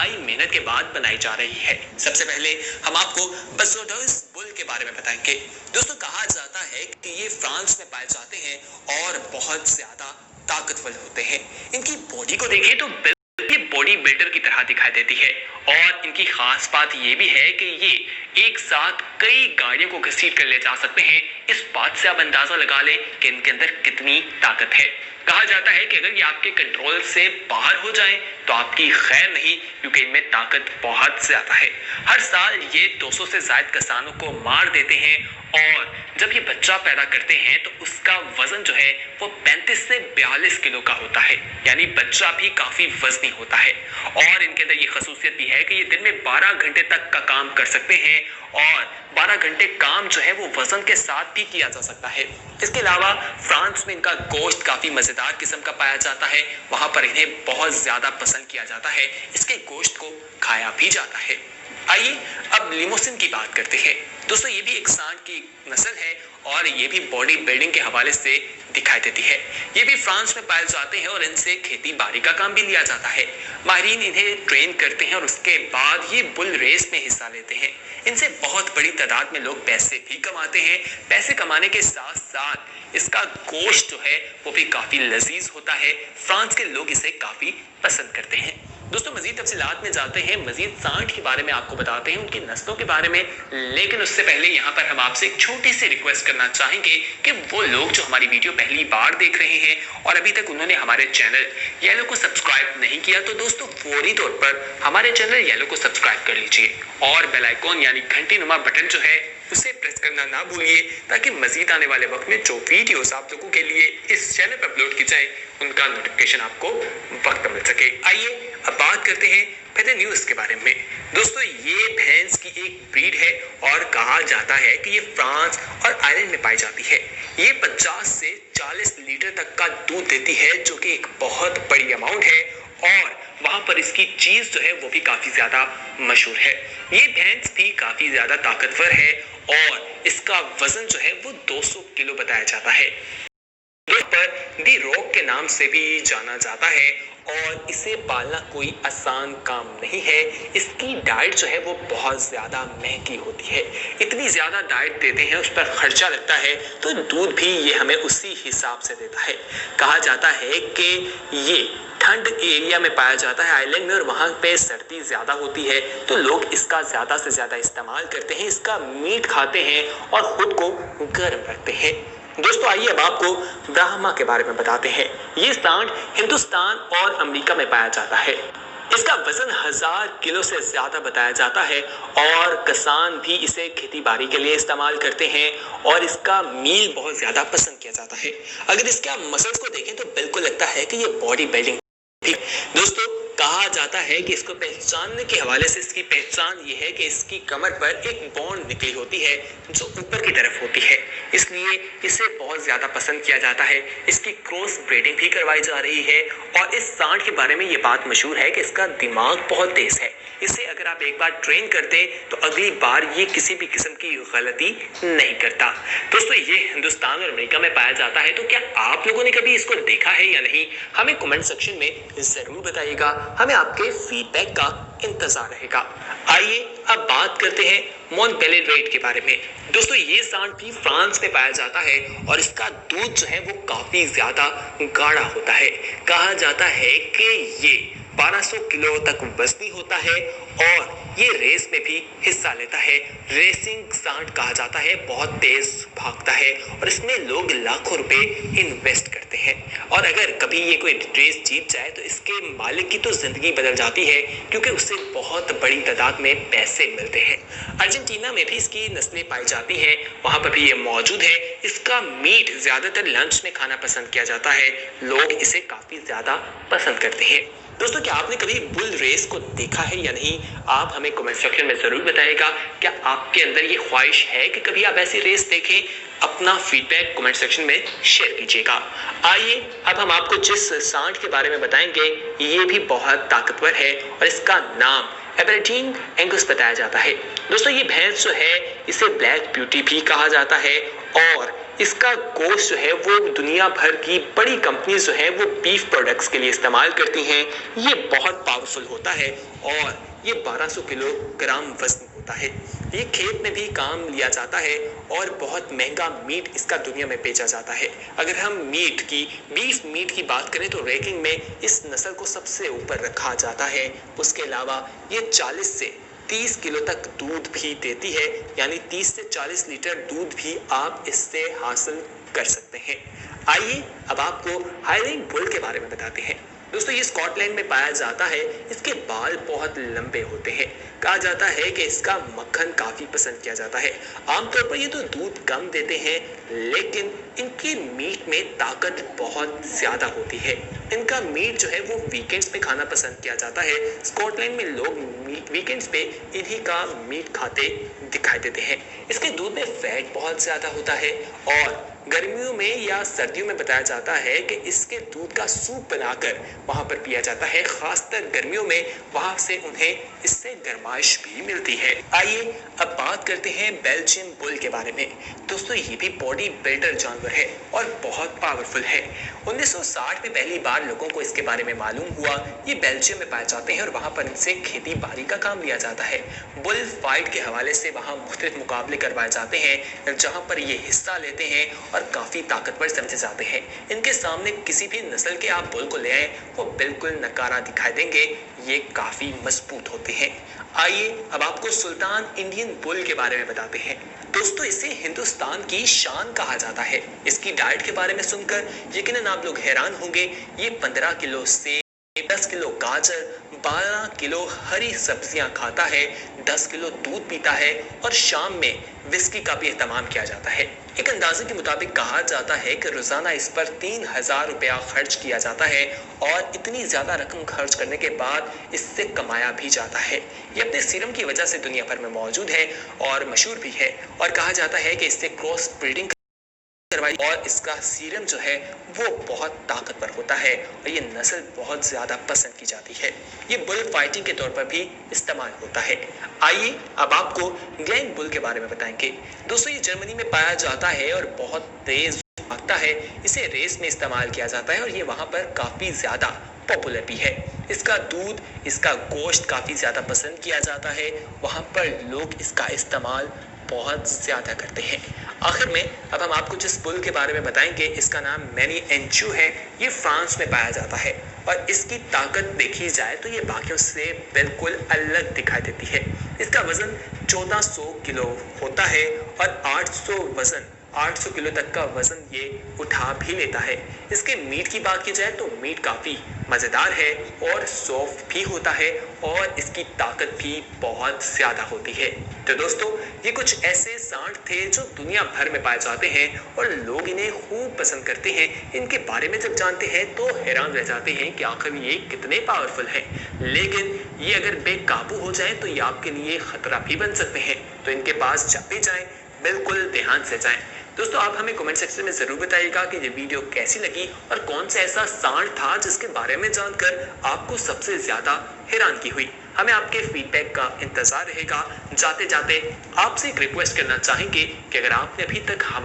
इंतहाई मेहनत के बाद बनाई जा रही है। सबसे पहले हम आपको बसोडोस बुल के बारे में बताएंगे। दोस्तों, कहा जाता है कि ये फ्रांस में पाए जाते हैं और बहुत ज्यादा ताकतवर होते हैं। इनकी बॉडी को देखें तो ये बॉडी बिल्डर की तरह दिखाई देती है और इनकी खास बात ये भी है कि ये एक साथ कई गाड़ियों को घसीट कर ले जा सकते हैं। इस बात से आप अंदाजा लगा लें कि इनके अंदर कितनी ताकत है। कहा जाता है कि अगर ये आपके कंट्रोल से बाहर हो जाएं तो आपकी खैर नहीं, क्योंकि इनमें ताकत बहुत ज्यादा है। हर साल ये 200 से ज्यादा किसानों को मार देते हैं और जब ये बच्चा पैदा करते हैं तो उसका वजन जो है वो 35 से 42 किलो का होता है, यानी बच्चा भी काफी वजनी होता है। और इनके अंदर ये खसूसियत भी है कि ये दिन में 12 घंटे तक का काम कर सकते हैं और 12 घंटे काम जो है वो वजन के साथ भी किया जा सकता है। इसके अलावा फ्रांस में इनका गोश्त काफी मजेदार किस्म का पाया जाता है, वहां पर इन्हें बहुत ज्यादा पसंद किया जाता है। इसके गोश्त को खाया भी जाता है। आइए अब लिमोसिन की बात करते हैं। दोस्तों, ये भी एक सांड की नस्ल है और ये भी बॉडी बिल्डिंग के हवाले से दिखाई देती है। ये भी फ्रांस में पाए जाते हैं और इनसे खेती बाड़ी का काम भी लिया जाता है। माहिरीन इन्हें ट्रेन करते हैं और उसके बाद ये बुल रेस में हिस्सा लेते हैं। इनसे बहुत बड़ी तादाद में लोग पैसे भी कमाते हैं। पैसे कमाने के साथ साथ इसका गोश्त जो है वो भी काफी लजीज होता है। फ्रांस के लोग इसे काफी पसंद करते हैं। दोस्तों, मजीद तफसीलात में जाते हैं, मजीद सांड के बारे में आपको बताते हैं, उनकी नस्लों के बारे में। लेकिन उससे पहले यहाँ पर हम आपसे एक छोटी सी रिक्वेस्ट करना चाहेंगे कि वो लोग जो हमारी वीडियो पहली बार देख रहे हैं और अभी तक उन्होंने हमारे चैनल येलो को सब्सक्राइब नहीं किया, तो दोस्तों फौरी तौर पर हमारे चैनल येलो को सब्सक्राइब कर लीजिए और बेल आइकॉन यानी घंटी नुमा बटन जो है उसे प्रेस करना ना भूलिए, ताकि मजीद आने वाले वक्त में जो वीडियोस आप लोगों के लिए इस चैनल पर अपलोड की जाए उनका नोटिफिकेशन आपको वक्त मिल सके। आइए अब बात करते हैं पहले न्यूज़ के बारे में। दोस्तों, ये भैंस की एक ब्रीड है और कहा जाता है कि ये फ्रांस और आयरलैंड में पाई जाती है। ये 50 से 40 लीटर तक का दूध देती है, जो कि एक बहुत बड़ी अमाउंट है और वहां पर इसकी चीज जो है वो भी काफी ज्यादा मशहूर है। ये भैंस भी काफी ज्यादा ताकतवर है और इसका वजन जो है वो 200 किलो बताया जाता है। पर दी रॉक के नाम से भी जाना जाता है और इसे पालना कोई आसान काम नहीं है। इसकी डाइट जो है वो बहुत ज्यादा महंगी होती है। इतनी ज्यादा डाइट देते हैं, उस पर खर्चा लगता है, तो दूध भी ये हमें उसी हिसाब से देता है। कहा जाता है कि ये ठंड एरिया में पाया जाता है आइलैंड में, और वहां पे सर्दी ज्यादा होती है, तो लोग इसका ज्यादा से ज्यादा इस्तेमाल करते हैं, इसका मीट खाते हैं और खुद को गर्म रखते हैं। दोस्तों, आइए अब आपको ब्राह्मा के बारे में बताते हैं। ये सांड हिंदुस्तान और अमेरिका में पाया जाता है। इसका वजन 1000 किलो से ज्यादा बताया जाता है और किसान भी इसे खेती बाड़ी के लिए इस्तेमाल करते हैं और इसका मील बहुत ज्यादा पसंद किया जाता है। अगर इसके मसल्स को देखें तो बिल्कुल लगता है कि ये बॉडी बिल्डिंग। दोस्तों, कहा जाता है कि इसको पहचानने के हवाले से इसकी पहचान ये है कि इसकी कमर पर एक बॉन्ड निकली होती है जो ऊपर की तरफ होती है, इसलिए इसे बहुत ज्यादा पसंद किया जाता है। इसकी क्रॉस ब्रीडिंग भी करवाई जा रही है और इस सांड के बारे में ये बात मशहूर है कि इसका दिमाग बहुत तेज है। इसे अगर आप एक बार ट्रेन कर दें तो अगली बार ये किसी भी किस्म की गलती नहीं करता। दोस्तों, ये हिंदुस्तान और अमेरिका में पाया जाता है, तो क्या आप लोगों ने कभी इसको देखा है या नहीं, हमें कमेंट सेक्शन में जरूर बताइएगा। हमें आपके फीडबैक का इंतजार रहेगा। आइए अब बात करते हैं मोंटपेलियर के बारे में। दोस्तों, ये सांड भी फ्रांस में पाया जाता है और इसका दूध जो है वो काफी ज्यादा गाढ़ा होता है। कहा जाता है कि ये 1200 किलो तक वजनी होता है और ये रेस में भी हिस्सा लेता है। रेसिंग सांड कहा जाता है, बहुत तेज भागता है और इसमें लोग लाखों रुपए इन्वेस्ट करते हैं और अगर कभी ये कोई रेस जीत जाए तो इसके मालिक की तो जिंदगी बदल जाती है, क्योंकि उससे बहुत बड़ी तादाद में पैसे मिलते हैं। अर्जेंटीना में भी इसकी नस्लें पाई जाती हैं, वहां पर भी ये मौजूद है। इसका मीट ज्यादातर लंच में खाना पसंद किया जाता है, लोग इसे काफी ज्यादा पसंद करते हैं। दोस्तों, क्या आपने कभी बुल रेस को देखा है या नहीं, आप हमें कमेंट सेक्शन में जरूर बताइएगा। क्या आपके अंदर ये ख्वाहिश है कि कभी आप ऐसी रेस देखें? अपना फीडबैक कमेंट सेक्शन में शेयर कीजिएगा। आइए अब हम आपको जिस सांड के बारे में बताएंगे ये भी बहुत ताकतवर है और इसका नाम एबरडीन एंगस बताया जाता है। दोस्तों, ये भैंस जो है इसे ब्लैक ब्यूटी भी कहा जाता है और इसका गोश्त जो है वो दुनिया भर की बड़ी कंपनी जो है वो बीफ प्रोडक्ट्स के लिए इस्तेमाल करती हैं। ये बहुत पावरफुल होता है और ये 1200 किलोग्राम वजन होता है। ये खेत में भी काम लिया जाता है और बहुत महंगा मीट इसका दुनिया में बेचा जाता है। अगर हम बीफ मीट की बात करें तो रैंकिंग में इस नस्ल को सबसे ऊपर रखा जाता है। उसके अलावा ये 40 से 30 किलो तक दूध भी देती है, यानी 30 से 40 लीटर दूध भी आप इससे हासिल कर सकते हैं। आइए अब आपको हाइलैंड बुल के बारे में बताते हैं। दोस्तों ये स्कॉटलैंड में पाया जाता है। इसके बाल बहुत लंबे होते हैं। कहा जाता है कि इसका मक्खन काफी पसंद किया जाता है। आमतौर पर ये तो दूध कम देते हैं, लेकिन इनके मीट में ताकत बहुत ज्यादा होती है। इनका मीट जो है वो वीकेंड्स पे खाना पसंद किया जाता है। स्कॉटलैंड में लोग वीकेंड्स पे इन्हीं का मीट खाते दिखाई देते हैं। इसके दूध में फैट बहुत ज्यादा होता है और गर्मियों में या सर्दियों में बताया जाता है कि इसके दूध का सूप बनाकर वहां पर पिया जाता है। खासकर गर्मियों में वहां से उन्हें इससे गर्माइश भी मिलती है। आइए अब बात करते हैं बेल्जियम बुल के बारे में। दोस्तों ये भी बॉडी बिल्डर जानवर है और बहुत पावरफुल है। 1960 में पहली बार लोगों को इसके बारे में मालूम हुआ। ये बेल्जियम में पाए जाते हैं और वहां पर इनसे खेती बाड़ी का काम लिया जाता है। बुल फाइट के हवाले से वहां मुख्तलिफ मुकाबले करवाए जाते हैं, जहां पर ये हिस्सा लेते हैं और काफी ताकतवर समझे जाते हैं। इनके सामने किसी भी नस्ल के आप बुल को ले आए वो बिल्कुल नकारा दिखाई देंगे। ये काफी मजबूत होते हैं। आइए अब आपको सुल्तान इंडियन बुल के बारे में बताते हैं। दोस्तों इसे हिंदुस्तान की शान कहा जाता है। इसकी डाइट के बारे में सुनकर यकीनन आप लोग हैरान होंगे। ये 15 किलो सेब, 10 किलो गाजर, 12 किलो हरी सब्जियां खाता है, 10 किलो दूध पीता है और शाम में विस्की का भी इस्तेमाल किया जाता है। एक अंदाजे के मुताबिक कहा जाता है कि रोजाना इस पर 3000 रुपया खर्च किया जाता है और इतनी ज्यादा रकम खर्च करने के बाद इससे कमाया भी जाता है। ये अपने सीरम की वजह से दुनिया भर में मौजूद है और मशहूर भी है और कहा जाता है कि इससे क्रॉस ब्रीडिंग करवाई और इसका सीरम जो है वो बहुत ताकतवर होता है और ये नस्ल बहुत ज्यादा पसंद की जाती है। ये बुल फाइटिंग के तौर पर भी इस्तेमाल होता है। आइए अब आपको ग्लैन बुल के बारे में बताएंगे। दोस्तों ये जर्मनी में पाया जाता है और बहुत तेज भागता है। इसे रेस में इस्तेमाल किया जाता है और ये वहां पर काफी ज्यादा पॉपुलर भी है। इसका दूध, इसका गोश्त काफी ज्यादा पसंद किया जाता है। वहां पर लोग इसका इस्तेमाल बहुत ज्यादा करते हैं। आखिर में अब हम आपको जिस बुल के बारे में बताएंगे इसका नाम मैनी एंचू है। ये फ्रांस में पाया जाता है और इसकी ताकत देखी जाए तो ये बाकियों से बिल्कुल अलग दिखाई देती है। इसका वजन 1400 किलो होता है और 800 किलो तक का वजन ये उठा भी लेता है। इसके मीट की बात की जाए तो मीट काफी मजेदार है और सॉफ्ट भी होता है और इसकी ताकत भी बहुत ज्यादा होती है। तो दोस्तों ये कुछ ऐसे सांड थे जो दुनिया भर में पाए जाते हैं और लोग इन्हें खूब पसंद करते हैं। इनके बारे में जब जानते हैं तो हैरान रह जाते हैं कि आखिर ये कितने पावरफुल हैं। लेकिन ये अगर बेकाबू हो जाए तो ये आपके लिए खतरा भी बन सकते हैं। तो इनके पास जब भी जाएं बिल्कुल ध्यान से जाएं। दोस्तों आप हमें कमेंट सेक्शन में जरूर बताइएगा कि ये वीडियो कैसी लगी और कौन सा ऐसा सांड था जिसके बारे में जानकर आपको सबसे ज्यादा हैरानगी हुई। हमें आपके फीडबैक का इंतजार रहेगा। जाते जाते आपसे एक रिक्वेस्ट करना चाहेंगे कि अगर आपने अभी तक